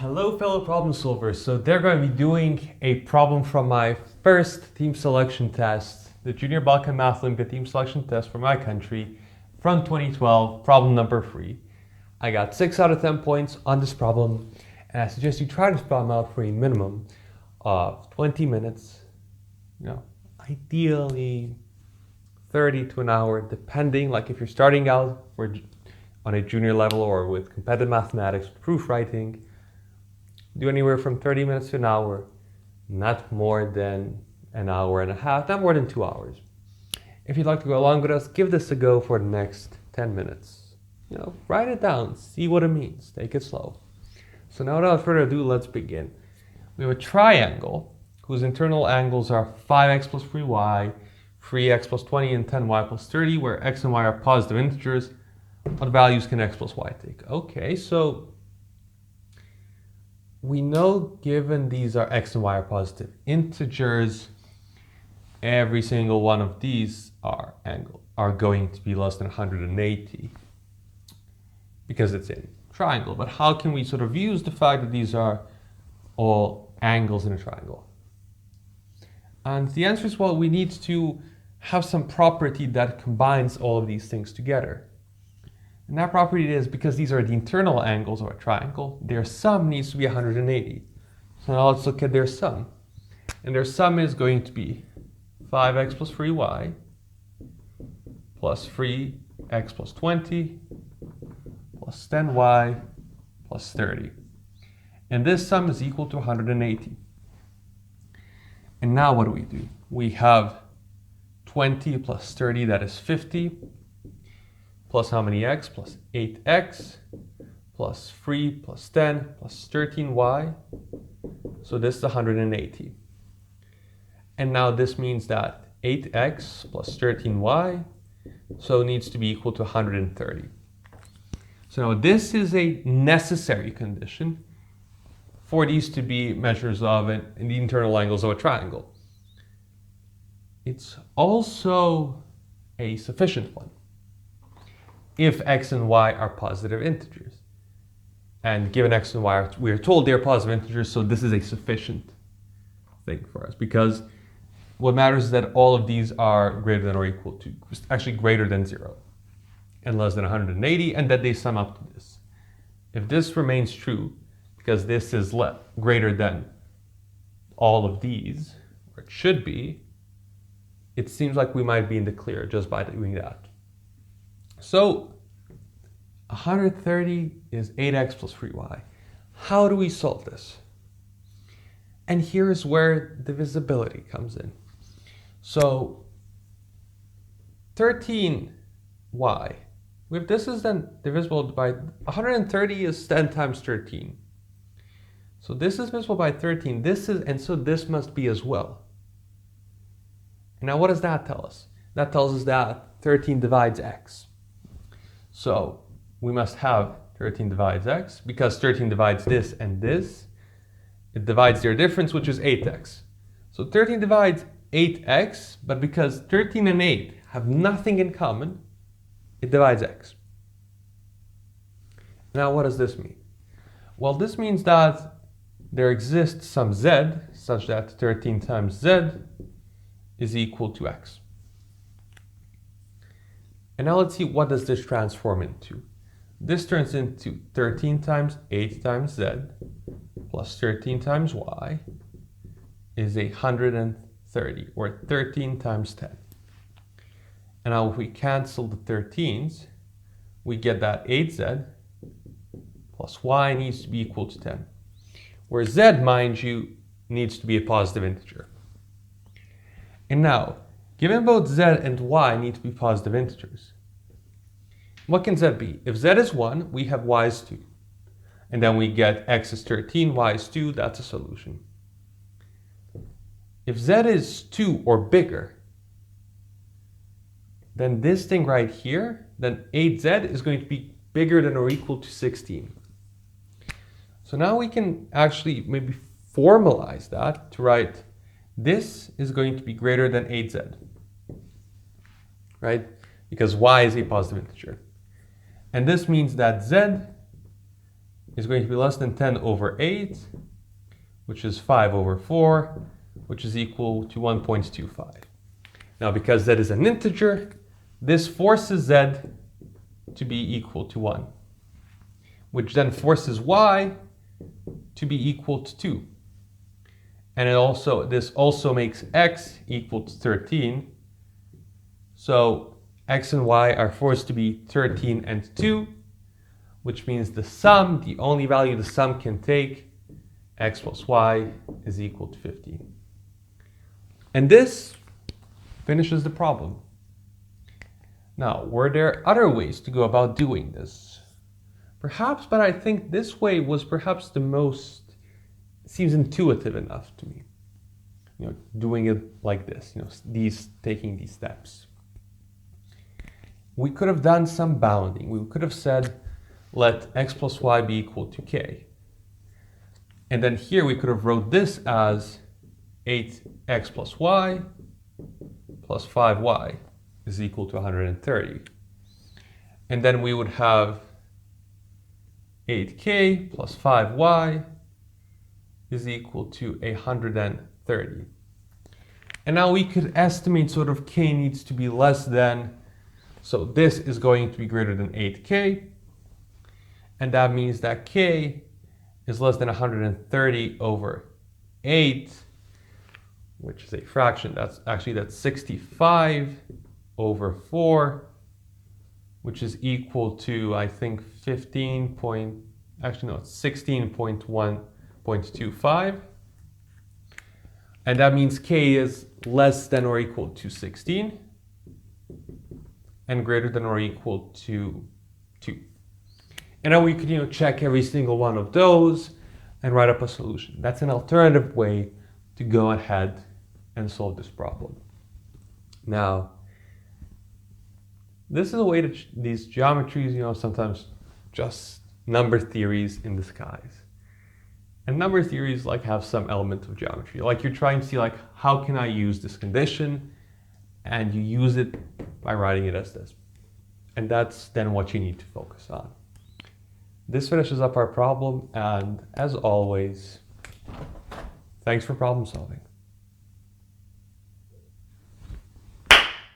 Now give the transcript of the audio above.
Hello fellow problem solvers. So they're going to be doing a problem from my first theme selection test, the Junior Balkan Math Olympiad theme selection test for my country from 2012, problem number 3. I got 6 out of 10 points on this problem, and I suggest you try this problem out for a minimum of 20 minutes, ideally 30 to an hour, depending, like if you're starting out on a junior level or with competitive mathematics, proof writing, do anywhere from 30 minutes to an hour, not more than an hour and a half, not more than 2 hours. If you'd like to go along with us, give this a go for the next 10 minutes. Write it down, see what it means, take it slow. So now without further ado, let's begin. We have a triangle whose internal angles are 5x plus 3y, 3x plus 20, and 10y plus 30, where x and y are positive integers. What values can x plus y take? Okay, so we know given these are x and y are positive integers, every single one of these are going to be less than 180 because it's in triangle. But how can we sort of use the fact that these are all angles in a triangle? And the answer is, well, we need to have some property that combines all of these things together. And that property is, because these are the internal angles of a triangle, their sum needs to be 180. So now let's look at their sum. And their sum is going to be 5x plus 3y plus 3x plus 20 plus 10y plus 30. And this sum is equal to 180. And now what do? We have 20 plus 30, that is 50. Plus how many x? Plus 8x, plus 3, plus 10, plus 13y. So this is 180. And now this means that 8x plus 13y, so it needs to be equal to 130. So now this is a necessary condition for these to be measures of the internal angles of a triangle. It's also a sufficient one if x and y are positive integers. And given x and y, we are told they're positive integers, so this is a sufficient thing for us, because what matters is that all of these are greater than or equal to, actually greater than 0 and less than 180, and that they sum up to this. If this remains true, because this is greater than all of these, or it should be, it seems like we might be in the clear just by doing that. So 130 is 8x plus 3y. How do we solve this? And here's where divisibility comes in. So 13y, if this is then divisible by 130 is 10 times 13. So this is divisible by 13. And so this must be as well. And now what does that tell us? That tells us that 13 divides x. So we must have 13 divides x, because 13 divides this and this. It divides their difference, which is 8x. So 13 divides 8x, but because 13 and 8 have nothing in common, it divides x. Now what does this mean? Well, this means that there exists some z such that 13 times z is equal to x. And now let's see, what does this transform into? This turns into 13 times 8 times z plus 13 times y is 130, or 13 times 10. And now if we cancel the 13s, we get that 8z plus y needs to be equal to 10, where z, mind you, needs to be a positive integer. And now, given both z and y need to be positive integers, what can z be? If z is 1, we have y is 2. And then we get x is 13, y is 2, that's a solution. If z is 2 or bigger, then this thing right here, then 8z is going to be bigger than or equal to 16. So now we can actually maybe formalize that to write this is going to be greater than 8z, right? Because y is a positive integer. And this means that z is going to be less than 10 over 8, which is 5 over 4, which is equal to 1.25. Now, because z is an integer, this forces z to be equal to 1, which then forces y to be equal to 2. And this also makes x equal to 13. So x and y are forced to be 13 and 2, which means the sum, the only value the sum can take, x plus y, is equal to 15. And this finishes the problem. Now, were there other ways to go about doing this? Perhaps, but I think this way was perhaps the most, seems intuitive enough to me. Doing it like this, taking these steps. We could have done some bounding. We could have said, let x plus y be equal to k. And then here we could have wrote this as 8x plus y plus 5y is equal to 130. And then we would have 8k plus 5y is equal to 130. And now we could estimate sort of k needs to be less than, so this is going to be greater than 8k, and that means that k is less than 130 over 8, which is a fraction. That's 65 over 4, which is equal to, I think, 16.25. And that means k is less than or equal to 16 and greater than or equal to 2. And now we could check every single one of those and write up a solution. That's an alternative way to go ahead and solve this problem. Now, this is a way that these geometries, sometimes just number theories in disguise. And number theories have some element of geometry. You're trying to see how can I use this condition, and you use it by writing it as this. And that's then what you need to focus on. This finishes up our problem, and as always, thanks for problem solving.